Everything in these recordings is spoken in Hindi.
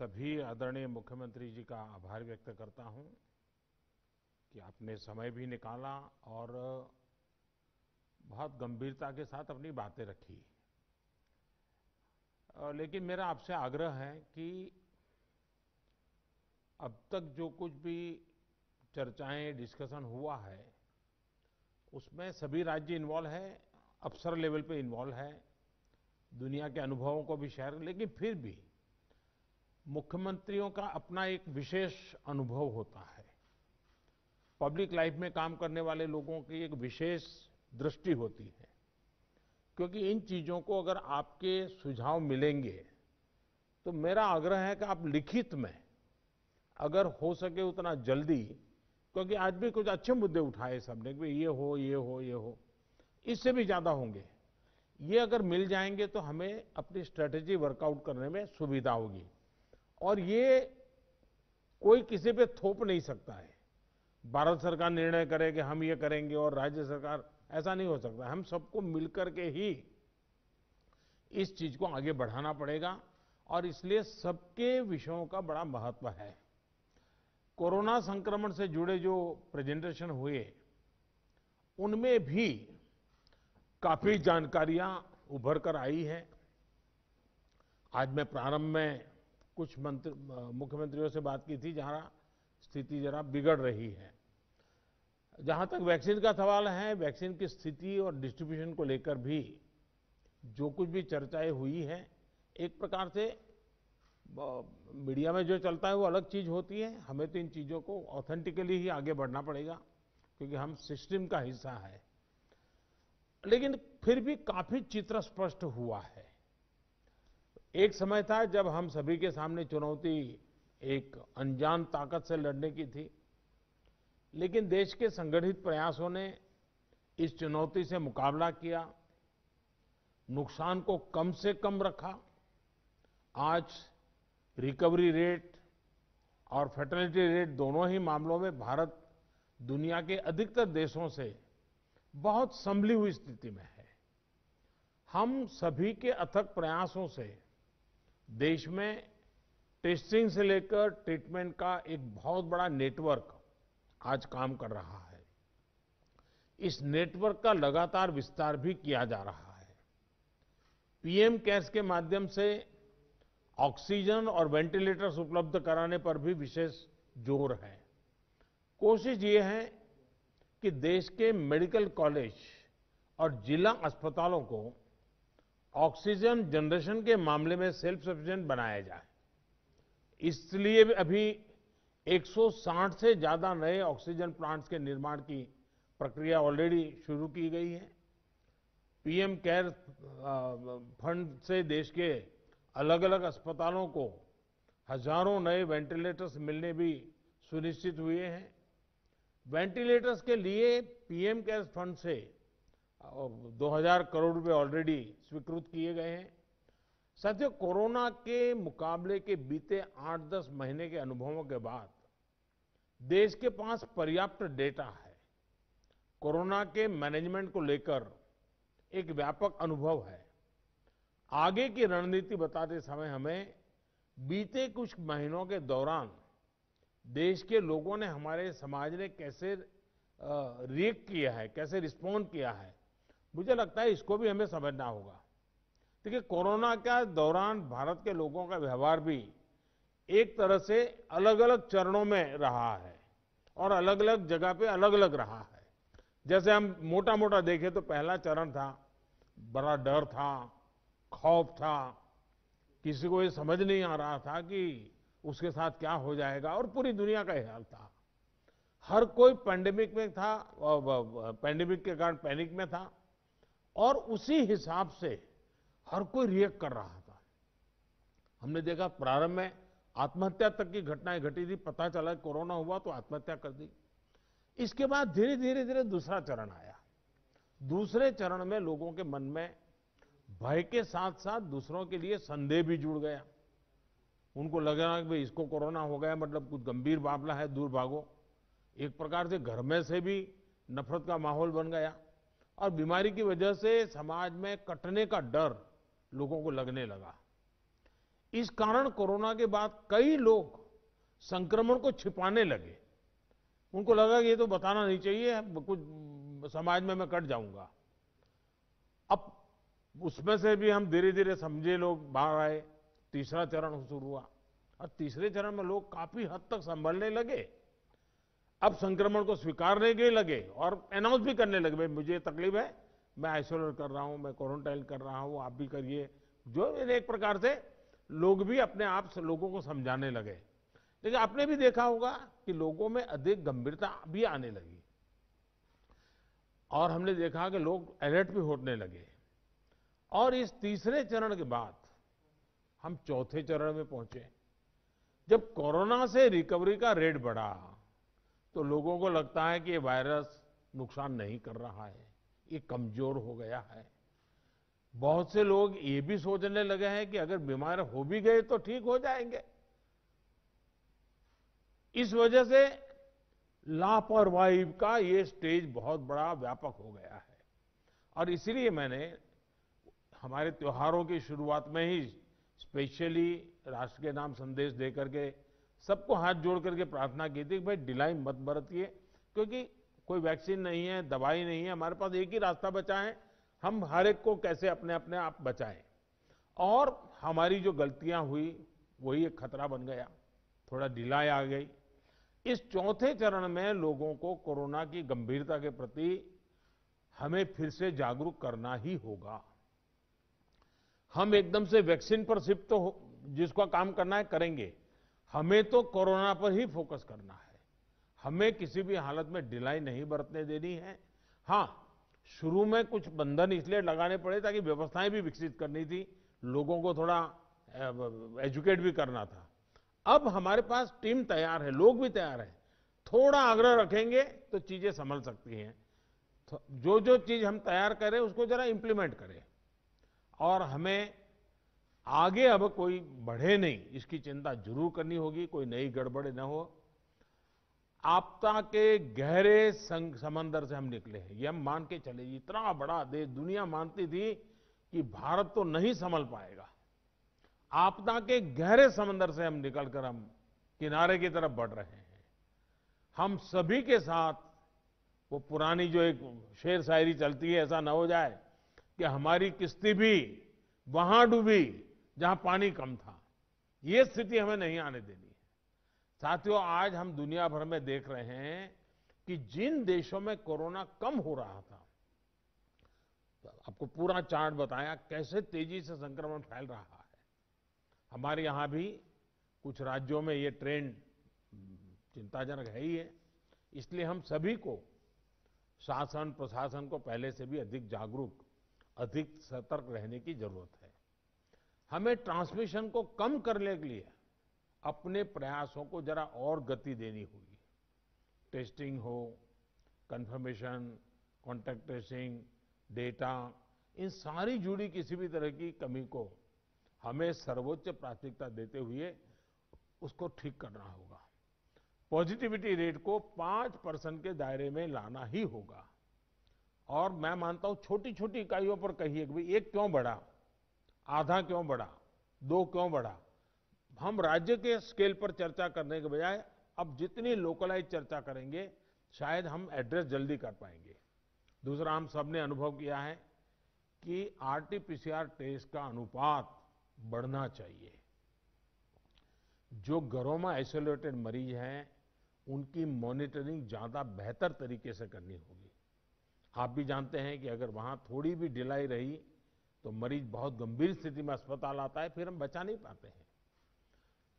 सभी आदरणीय मुख्यमंत्री जी का आभार व्यक्त करता हूं कि आपने समय भी निकाला और बहुत गंभीरता के साथ अपनी बातें रखी। लेकिन मेरा आपसे आग्रह है कि अब तक जो कुछ भी चर्चाएं, डिस्कशन हुआ है, उसमें सभी राज्य इन्वॉल्व है, अफसर लेवल पे इन्वॉल्व है, दुनिया के अनुभवों को भी शेयर, लेकिन फिर भी मुख्यमंत्रियों का अपना एक विशेष अनुभव होता है। पब्लिक लाइफ में काम करने वाले लोगों की एक विशेष दृष्टि होती है, क्योंकि इन चीजों को अगर आपके सुझाव मिलेंगे तो मेरा आग्रह है कि आप लिखित में अगर हो सके उतना जल्दी, क्योंकि आज भी कुछ अच्छे मुद्दे उठाए सबने कि ये हो ये हो ये हो, इससे भी ज्यादा होंगे। ये अगर मिल जाएंगे तो हमें अपनी स्ट्रेटेजी वर्कआउट करने में सुविधा होगी। और ये कोई किसी पे थोप नहीं सकता है। भारत सरकार निर्णय करे कि हम ये करेंगे और राज्य सरकार, ऐसा नहीं हो सकता। हम सबको मिलकर के ही इस चीज को आगे बढ़ाना पड़ेगा और इसलिए सबके विषयों का बड़ा महत्व है। कोरोना संक्रमण से जुड़े जो प्रेजेंटेशन हुए उनमें भी काफी जानकारियां उभर कर आई हैं। आज मैं प्रारंभ में कुछ मुख्यमंत्रियों से बात की थी जहां स्थिति जरा बिगड़ रही है। जहां तक वैक्सीन का सवाल है, वैक्सीन की स्थिति और डिस्ट्रीब्यूशन को लेकर भी जो कुछ भी चर्चाएं हुई हैं, एक प्रकार से मीडिया में जो चलता है वो अलग चीज होती है। हमें तो इन चीजों को ऑथेंटिकली ही आगे बढ़ना पड़ेगा, क्योंकि हम सिस्टम का हिस्सा है। लेकिन फिर भी काफी चित्र स्पष्ट हुआ है। एक समय था जब हम सभी के सामने चुनौती एक अनजान ताकत से लड़ने की थी, लेकिन देश के संगठित प्रयासों ने इस चुनौती से मुकाबला किया, नुकसान को कम से कम रखा। आज रिकवरी रेट और फर्टिलिटी रेट दोनों ही मामलों में भारत दुनिया के अधिकतर देशों से बहुत संभली हुई स्थिति में है। हम सभी के अथक प्रयासों से देश में टेस्टिंग से लेकर ट्रीटमेंट का एक बहुत बड़ा नेटवर्क आज काम कर रहा है। इस नेटवर्क का लगातार विस्तार भी किया जा रहा है। पीएम केयर्स के माध्यम से ऑक्सीजन और वेंटिलेटर्स उपलब्ध कराने पर भी विशेष जोर है। कोशिश ये है कि देश के मेडिकल कॉलेज और जिला अस्पतालों को ऑक्सीजन जनरेशन के मामले में सेल्फ सफिशिएंट बनाया जाए। इसलिए अभी 160 से ज्यादा नए ऑक्सीजन प्लांट्स के निर्माण की प्रक्रिया ऑलरेडी शुरू की गई है। पीएम केयर फंड से देश के अलग अलग अस्पतालों को हजारों नए वेंटिलेटर्स मिलने भी सुनिश्चित हुए हैं। वेंटिलेटर्स के लिए पीएम केयर फंड से 2000 करोड़ रुपए ऑलरेडी स्वीकृत किए गए हैं। साथियों, कोरोना के मुकाबले के बीते 8-10 महीने के अनुभवों के बाद देश के पास पर्याप्त डेटा है। कोरोना के मैनेजमेंट को लेकर एक व्यापक अनुभव है। आगे की रणनीति बताते समय हमें बीते कुछ महीनों के दौरान देश के लोगों ने, हमारे समाज ने कैसे रिएक्ट किया है, कैसे रिस्पॉन्ड किया है, मुझे लगता है इसको भी हमें समझना होगा। देखिए, कोरोना के दौरान भारत के लोगों का व्यवहार भी एक तरह से अलग अलग चरणों में रहा है और अलग अलग जगह पे अलग अलग रहा है। जैसे हम मोटा मोटा देखें तो पहला चरण था, बड़ा डर था, खौफ था, किसी को ये समझ नहीं आ रहा था कि उसके साथ क्या हो जाएगा, और पूरी दुनिया का ये हाल था। हर कोई पैंडेमिक में था, पैंडेमिक के कारण पैनिक में था और उसी हिसाब से हर कोई रिएक्ट कर रहा था। हमने देखा प्रारंभ में आत्महत्या तक की घटनाएं घटी थी। पता चला कोरोना हुआ तो आत्महत्या कर दी। इसके बाद धीरे धीरे धीरे दूसरा चरण आया। दूसरे चरण में लोगों के मन में भय के साथ साथ दूसरों के लिए संदेह भी जुड़ गया। उनको लगा कि भाई इसको कोरोना हो गया मतलब कुछ गंभीर मामला है, दूर भागो। एक प्रकार से घर में से भी नफरत का माहौल बन गया और बीमारी की वजह से समाज में कटने का डर लोगों को लगने लगा। इस कारण कोरोना के बाद कई लोग संक्रमण को छिपाने लगे। उनको लगा कि ये तो बताना नहीं चाहिए, कुछ समाज में मैं कट जाऊंगा। अब उसमें से भी हम धीरे धीरे समझे लोग बाहर आए, तीसरा चरण शुरू हुआ और तीसरे चरण में लोग काफी हद तक संभलने लगे। अब संक्रमण को स्वीकारने के लगे और अनाउंस भी करने लगे, भाई मुझे तकलीफ है, मैं आइसोलेट कर रहा हूं, मैं क्वारंटाइन कर रहा हूं, आप भी करिए। जो एक प्रकार से लोग भी अपने आप से लोगों को समझाने लगे। लेकिन आपने भी देखा होगा कि लोगों में अधिक गंभीरता भी आने लगी और हमने देखा कि लोग अलर्ट भी होने लगे। और इस तीसरे चरण के बाद हम चौथे चरण में पहुंचे। जब कोरोना से रिकवरी का रेट बढ़ा तो लोगों को लगता है कि ये वायरस नुकसान नहीं कर रहा है, ये कमजोर हो गया है। बहुत से लोग ये भी सोचने लगे हैं कि अगर बीमार हो भी गए तो ठीक हो जाएंगे। इस वजह से लापरवाही का ये स्टेज बहुत बड़ा व्यापक हो गया है। और इसीलिए मैंने हमारे त्योहारों की शुरुआत में ही स्पेशली राष्ट्र के नाम संदेश दे करके सबको हाथ जोड़ करके प्रार्थना की थी कि भाई ढिलाई मत बरतिए, क्योंकि कोई वैक्सीन नहीं है, दवाई नहीं है, हमारे पास एक ही रास्ता बचा है, हम हर एक को कैसे अपने अपने आप बचाएं। और हमारी जो गलतियां हुई वही एक खतरा बन गया, थोड़ा ढिलाई आ गई। इस चौथे चरण में लोगों को कोरोना की गंभीरता के प्रति हमें फिर से जागरूक करना ही होगा। हम एकदम से वैक्सीन पर शिफ्ट तो जिसका काम करना है करेंगे, हमें तो कोरोना पर ही फोकस करना है। हमें किसी भी हालत में ढिलाई नहीं बरतने देनी है। हाँ, शुरू में कुछ बंधन इसलिए लगाने पड़े ताकि व्यवस्थाएं भी विकसित करनी थी, लोगों को थोड़ा एजुकेट भी करना था। अब हमारे पास टीम तैयार है, लोग भी तैयार हैं। थोड़ा आग्रह रखेंगे तो चीजें संभल सकती हैं। जो जो चीज हम तैयार करें उसको जरा इंप्लीमेंट करें और हमें आगे अब कोई बढ़े नहीं, इसकी चिंता जरूर करनी होगी, कोई नई गड़बड़ न हो। आपदा के गहरे समंदर से हम निकले हैं, ये हम मान के चले। इतना बड़ा देश, दुनिया मानती थी कि भारत तो नहीं संभल पाएगा। आपदा के गहरे समंदर से हम निकलकर हम किनारे की तरफ बढ़ रहे हैं। हम सभी के साथ वो पुरानी जो एक शेर शायरी चलती है, ऐसा न हो जाए कि हमारी किश्ती भी वहां डूबी जहां पानी कम था। ये स्थिति हमें नहीं आने देनी है। साथियों, आज हम दुनिया भर में देख रहे हैं कि जिन देशों में कोरोना कम हो रहा था, आपको पूरा चार्ट बताया कैसे तेजी से संक्रमण फैल रहा है। हमारे यहां भी कुछ राज्यों में ये ट्रेंड चिंताजनक है ही है। इसलिए हम सभी को, शासन प्रशासन को पहले से भी अधिक जागरूक, अधिक सतर्क रहने की जरूरत है। हमें ट्रांसमिशन को कम करने के लिए अपने प्रयासों को जरा और गति देनी होगी। टेस्टिंग हो, कंफर्मेशन, कॉन्टैक्ट ट्रेसिंग, डेटा, इन सारी जुड़ी किसी भी तरह की कमी को हमें सर्वोच्च प्राथमिकता देते हुए उसको ठीक करना होगा। पॉजिटिविटी रेट को 5% के दायरे में लाना ही होगा। और मैं मानता हूं छोटी छोटी इकाइयों पर कहिए कि भाई एक क्यों बढ़ा, आधा क्यों बढ़ा, 2 क्यों बढ़ा। हम राज्य के स्केल पर चर्चा करने के बजाय अब जितनी लोकलाइज चर्चा करेंगे शायद हम एड्रेस जल्दी कर पाएंगे। दूसरा, हम सबने अनुभव किया है कि आरटी-पीसीआर टेस्ट का अनुपात बढ़ना चाहिए। जो घरों में आइसोलेटेड मरीज हैं उनकी मॉनिटरिंग ज्यादा बेहतर तरीके से करनी होगी। आप भी जानते हैं कि अगर वहां थोड़ी भी ढिलाई रही तो मरीज बहुत गंभीर स्थिति में अस्पताल आता है, फिर हम बचा नहीं पाते हैं।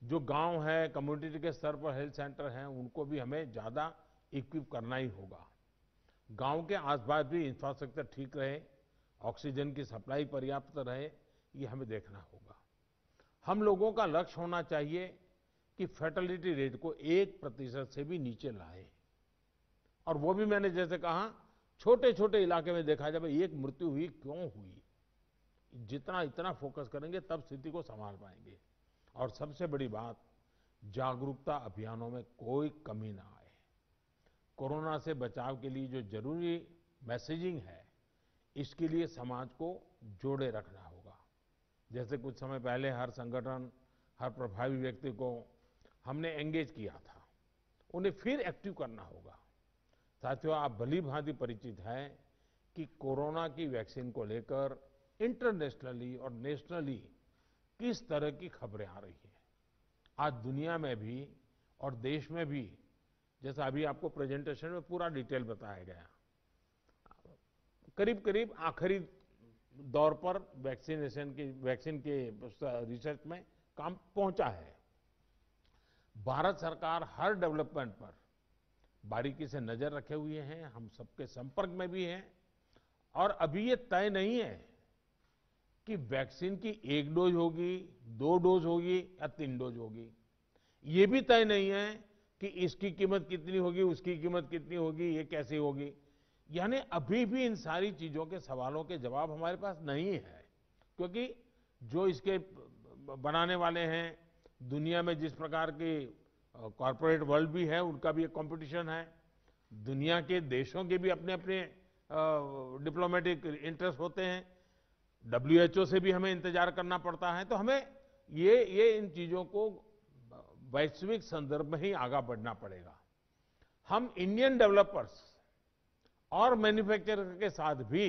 जो गांव है, कम्युनिटी के स्तर पर हेल्थ सेंटर हैं, उनको भी हमें ज्यादा इक्विप करना ही होगा। गांव के आसपास भी इंफ्रास्ट्रक्चर ठीक रहे, ऑक्सीजन की सप्लाई पर्याप्त रहे, ये हमें देखना होगा। हम लोगों का लक्ष्य होना चाहिए कि फर्टिलिटी रेट को 1% से भी नीचे लाए। और वो भी मैंने जैसे कहा, छोटे छोटे इलाके में देखा जाए एक मृत्यु हुई क्यों हुई, जितना इतना फोकस करेंगे तब स्थिति को संभाल पाएंगे। और सबसे बड़ी बात, जागरूकता अभियानों में कोई कमी ना आए। कोरोना से बचाव के लिए जो जरूरी मैसेजिंग है, इसके लिए समाज को जोड़े रखना होगा। जैसे कुछ समय पहले हर संगठन हर प्रभावी व्यक्ति को हमने एंगेज किया था, उन्हें फिर एक्टिव करना होगा। साथियों, आप भली भांति परिचित हैं कि कोरोना की वैक्सीन को लेकर इंटरनेशनली और नेशनली किस तरह की खबरें आ रही हैं। आज दुनिया में भी और देश में भी, जैसा अभी आपको प्रेजेंटेशन में पूरा डिटेल बताया गया, करीब करीब आखिरी दौर पर वैक्सीन के रिसर्च में काम पहुंचा है। भारत सरकार हर डेवलपमेंट पर बारीकी से नजर रखे हुए हैं, हम सबके संपर्क में भी हैं। और अभी ये तय नहीं है कि वैक्सीन की 1 डोज होगी, 2 डोज होगी या 3 डोज होगी। ये भी तय नहीं है कि इसकी कीमत कितनी होगी, उसकी कीमत कितनी होगी, ये कैसे होगी। यानी अभी भी इन सारी चीजों के सवालों के जवाब हमारे पास नहीं है, क्योंकि जो इसके बनाने वाले हैं, दुनिया में जिस प्रकार की कॉरपोरेट वर्ल्ड भी है, उनका भी एक कंपटीशन है। दुनिया के देशों के भी अपने अपने डिप्लोमेटिक इंटरेस्ट होते हैं। WHO से भी हमें इंतजार करना पड़ता है। तो हमें ये इन चीजों को वैश्विक संदर्भ में ही आगे बढ़ना पड़ेगा। हम इंडियन डेवलपर्स और मैन्युफैक्चरर के साथ भी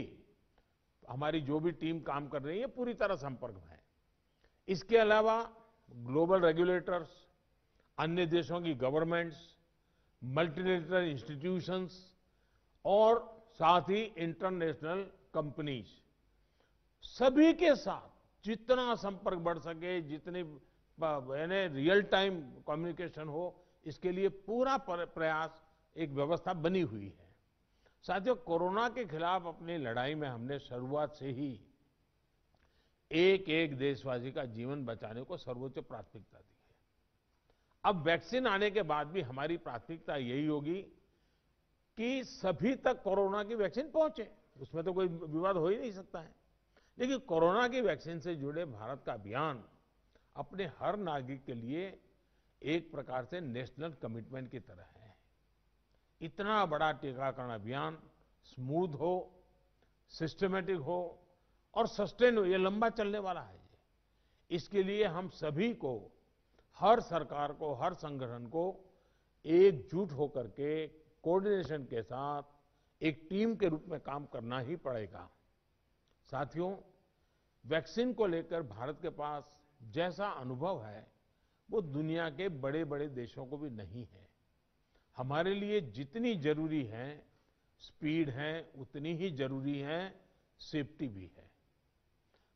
हमारी जो भी टीम काम कर रही है, पूरी तरह संपर्क में है। इसके अलावा ग्लोबल रेगुलेटर्स, अन्य देशों की गवर्नमेंट्स, मल्टीलेटरल इंस्टीट्यूशंस और साथ ही इंटरनेशनल कंपनीज, सभी के साथ जितना संपर्क बढ़ सके, जितने यानी रियल टाइम कम्युनिकेशन हो, इसके लिए पूरा प्रयास, एक व्यवस्था बनी हुई है। साथियों, कोरोना के खिलाफ अपनी लड़ाई में हमने शुरुआत से ही एक एक देशवासी का जीवन बचाने को सर्वोच्च प्राथमिकता दी है। अब वैक्सीन आने के बाद भी हमारी प्राथमिकता यही होगी कि सभी तक कोरोना की वैक्सीन पहुंचे, उसमें तो कोई विवाद हो ही नहीं सकता है। लेकिन कोरोना की वैक्सीन से जुड़े भारत का अभियान अपने हर नागरिक के लिए एक प्रकार से नेशनल कमिटमेंट की तरह है। इतना बड़ा टीकाकरण अभियान स्मूथ हो, सिस्टमैटिक हो और सस्टेन हो, ये लंबा चलने वाला है। इसके लिए हम सभी को, हर सरकार को, हर संगठन को एकजुट होकर के, कोऑर्डिनेशन के साथ एक टीम के रूप में काम करना ही पड़ेगा। साथियों, वैक्सीन को लेकर भारत के पास जैसा अनुभव है, वो दुनिया के बड़े बड़े देशों को भी नहीं है। हमारे लिए जितनी जरूरी है स्पीड है, उतनी ही जरूरी है सेफ्टी भी है।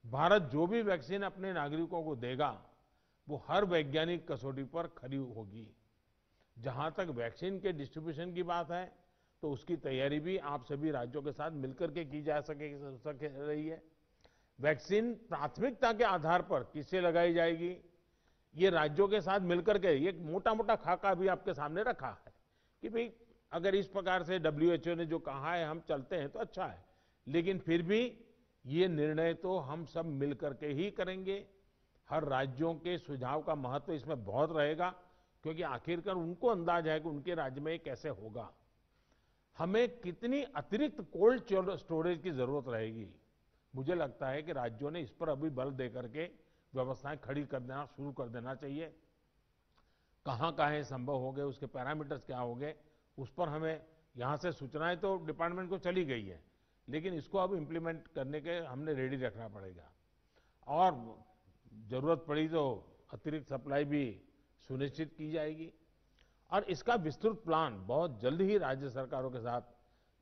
भारत जो भी वैक्सीन अपने नागरिकों को देगा, वो हर वैज्ञानिक कसौटी पर खरी होगी। जहां तक वैक्सीन के डिस्ट्रीब्यूशन की बात है, तो उसकी तैयारी भी आप सभी राज्यों के साथ मिलकर के की जा सके रही है। वैक्सीन प्राथमिकता के आधार पर किसे लगाई जाएगी, ये राज्यों के साथ मिलकर के, ये मोटा मोटा खाका भी आपके सामने रखा है कि भाई अगर इस प्रकार से WHO ने जो कहा है हम चलते हैं तो अच्छा है। लेकिन फिर भी ये निर्णय तो हम सब मिलकर के ही करेंगे। हर राज्यों के सुझाव का महत्व इसमें बहुत रहेगा, क्योंकि आखिरकार उनको अंदाज है कि उनके राज्य में ये कैसे होगा। हमें कितनी अतिरिक्त कोल्ड स्टोरेज की जरूरत रहेगी, मुझे लगता है कि राज्यों ने इस पर अभी बल दे करके व्यवस्थाएं खड़ी कर देना शुरू कर देना चाहिए। कहाँ कहाँ संभव हो गए, उसके पैरामीटर्स क्या हो गए, उस पर हमें यहाँ से सूचनाएं तो डिपार्टमेंट को चली गई है, लेकिन इसको अब इम्प्लीमेंट करने के हमने रेडी रखना पड़ेगा। और जरूरत पड़ी तो अतिरिक्त सप्लाई भी सुनिश्चित की जाएगी। और इसका विस्तृत प्लान बहुत जल्द ही राज्य सरकारों के साथ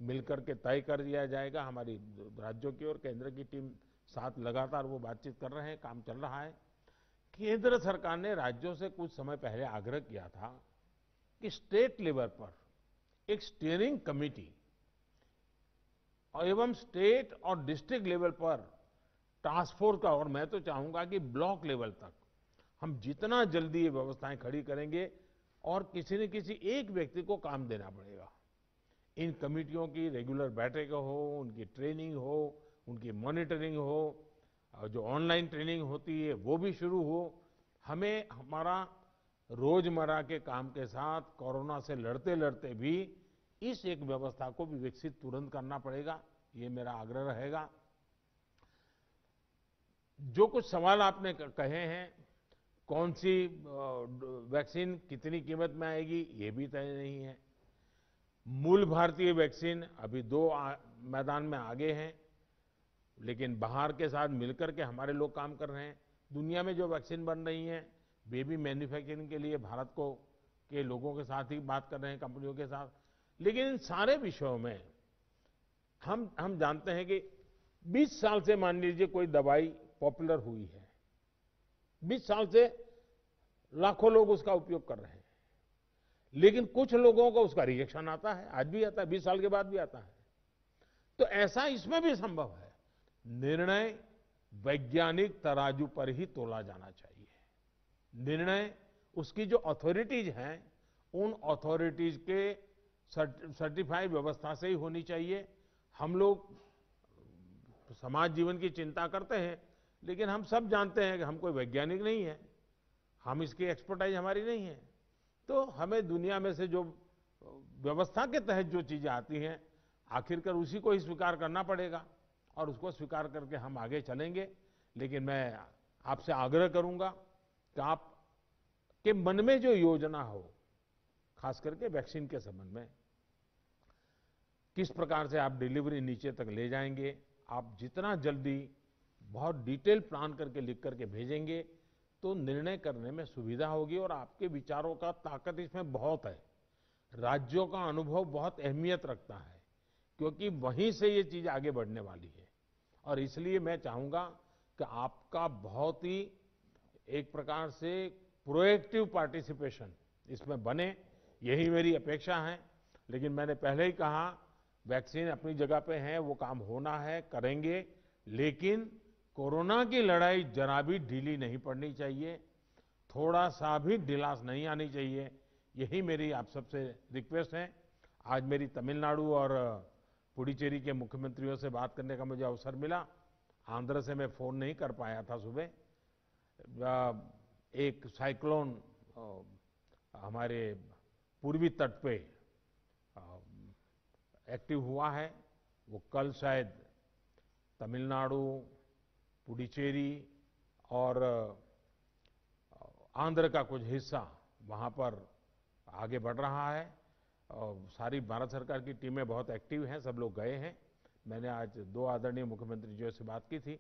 मिलकर के तय कर दिया जाएगा। हमारी राज्यों की और केंद्र की टीम साथ लगातार वो बातचीत कर रहे हैं, काम चल रहा है। केंद्र सरकार ने राज्यों से कुछ समय पहले आग्रह किया था कि स्टेट लेवल पर एक स्टीयरिंग कमेटी एवं स्टेट और डिस्ट्रिक्ट लेवल पर टास्क फोर्स का, और मैं तो चाहूंगा कि ब्लॉक लेवल तक हम जितना जल्दी ये व्यवस्थाएं खड़ी करेंगे, और किसी न किसी एक व्यक्ति को काम देना पड़ेगा। इन कमेटियों की रेगुलर बैठकें हो, उनकी ट्रेनिंग हो, उनकी मॉनिटरिंग हो, और जो ऑनलाइन ट्रेनिंग होती है वो भी शुरू हो। हमें हमारा रोजमर्रा के काम के साथ कोरोना से लड़ते लड़ते भी इस एक व्यवस्था को भी विकसित तुरंत करना पड़ेगा, ये मेरा आग्रह रहेगा। जो कुछ सवाल आपने कहे हैं, कौन सी वैक्सीन कितनी कीमत में आएगी ये भी तय नहीं है। मूल भारतीय वैक्सीन अभी दो मैदान में आगे हैं, लेकिन बाहर के साथ मिलकर के हमारे लोग काम कर रहे हैं। दुनिया में जो वैक्सीन बन रही हैं वे भी मैन्युफैक्चरिंग के लिए भारत को के लोगों के साथ ही बात कर रहे हैं, कंपनियों के साथ। लेकिन इन सारे विषयों में हम जानते हैं कि 20 साल से मान लीजिए कोई दवाई पॉपुलर हुई है, 20 साल से लाखों लोग उसका उपयोग कर रहे हैं, लेकिन कुछ लोगों को उसका रिएक्शन आता है, आज भी आता है, 20 साल के बाद भी आता है। तो ऐसा इसमें भी संभव है। निर्णय वैज्ञानिक तराजू पर ही तोला जाना चाहिए। निर्णय उसकी जो अथॉरिटीज हैं उन अथॉरिटीज के सर्टिफाइड व्यवस्था से ही होनी चाहिए। हम लोग समाज जीवन की चिंता करते हैं, लेकिन हम सब जानते हैं कि हम कोई वैज्ञानिक नहीं है, हम इसकी एक्सपर्टाइज हमारी नहीं है। तो हमें दुनिया में से जो व्यवस्था के तहत जो चीजें आती हैं आखिरकार उसी को ही स्वीकार करना पड़ेगा और उसको स्वीकार करके हम आगे चलेंगे। लेकिन मैं आपसे आग्रह करूंगा कि आप के मन में जो योजना हो, खास करके वैक्सीन के संबंध में, किस प्रकार से आप डिलीवरी नीचे तक ले जाएंगे, आप जितना जल्दी बहुत डिटेल प्लान करके लिख करके भेजेंगे तो निर्णय करने में सुविधा होगी। और आपके विचारों का ताकत इसमें बहुत है। राज्यों का अनुभव बहुत अहमियत रखता है, क्योंकि वहीं से ये चीज आगे बढ़ने वाली है। और इसलिए मैं चाहूंगा कि आपका बहुत ही एक प्रकार से प्रोएक्टिव पार्टिसिपेशन इसमें बने, यही मेरी अपेक्षा है। लेकिन मैंने पहले ही कहा, वैक्सीन अपनी जगह पे है, वो काम होना है, करेंगे, लेकिन कोरोना की लड़ाई जरा भी ढीली नहीं पड़नी चाहिए, थोड़ा सा भी ढिलास नहीं आनी चाहिए। यही मेरी आप सबसे रिक्वेस्ट है। आज मेरी तमिलनाडु और पुडुचेरी के मुख्यमंत्रियों से बात करने का मुझे अवसर मिला। आंध्र से मैं फोन नहीं कर पाया था सुबह। एक साइक्लोन हमारे पूर्वी तट पे एक्टिव हुआ है, वो कल शायद तमिलनाडु, पुडुचेरी और आंध्र का कुछ हिस्सा वहां पर आगे बढ़ रहा है। और सारी भारत सरकार की टीमें बहुत एक्टिव हैं, सब लोग गए हैं। मैंने आज 2 आदरणीय मुख्यमंत्री जी से बात की थी,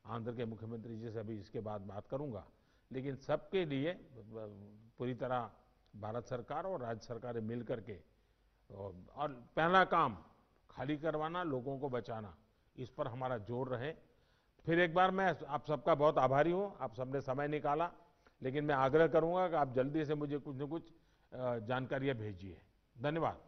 आंध्र के मुख्यमंत्री जी से अभी इसके बाद बात करूंगा। लेकिन सबके लिए पूरी तरह भारत सरकार और राज्य सरकारें मिल करके, और पहला काम खाली करवाना, लोगों को बचाना, इस पर हमारा जोर रहे। फिर एक बार मैं आप सबका बहुत आभारी हूं, आप सबने समय निकाला। लेकिन मैं आग्रह करूंगा कि आप जल्दी से मुझे कुछ न कुछ जानकारियां भेजिए। धन्यवाद।